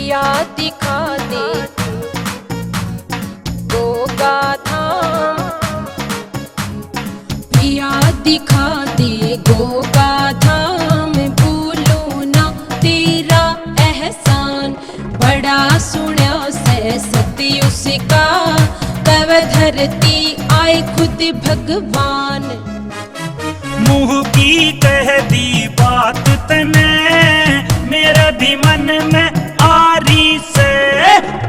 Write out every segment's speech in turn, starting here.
पिया दिखा दे गोगा धाम, पिया दिखा दे गोगा धाम। भूलू ना तेरा एहसान, बड़ा सुना से सती उसका, तब धरती आए खुद भगवान। मुँह की कह दी बात तने, मेरे भी मन में आरी से,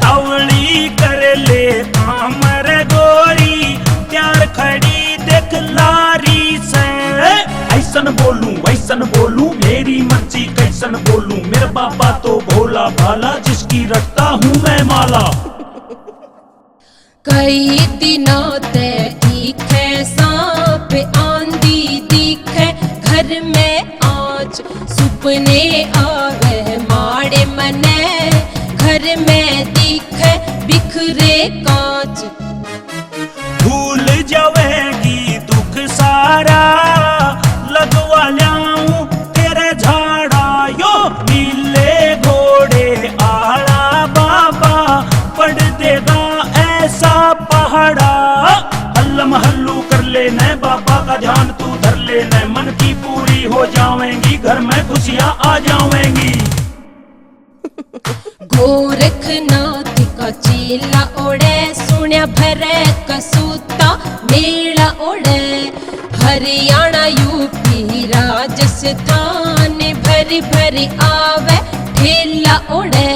अवली कर ले कामर गोरी, त्यार खड़ी देख लारी से। ऐसन बोलूं वैसन बोलूं, मेरी मर्जी कैसन बोलूं, मेरा बाबा तो भोला भाला, जिसकी रखता हूँ मैं माला। कई दिनों ते दिखे सांप आंधी दिखे घर में, आज सुपने आवे माड़े मने, घर में दिखे बिखरे कांच। भूल जावेगी दुख सारा, लगवा ल्याऊं तेरे झाड़ा यो, नीले घोड़े आड़ा बाबा, पड़ देगा ऐसा पहाड़ा। हल्लम हल्लू कर ले न बाबा का ध्यान तू धर ले न, मन की पूरी हो जावेंगी, घर में खुशियाँ आ जावेंगी। गोरखनाथ का चेला ओढ़े, सुण्या भरे कसूता मेला ओढ़े, हरियाणा यूपी राजस्थान भरी भरी आवे ठेला ओढ़े।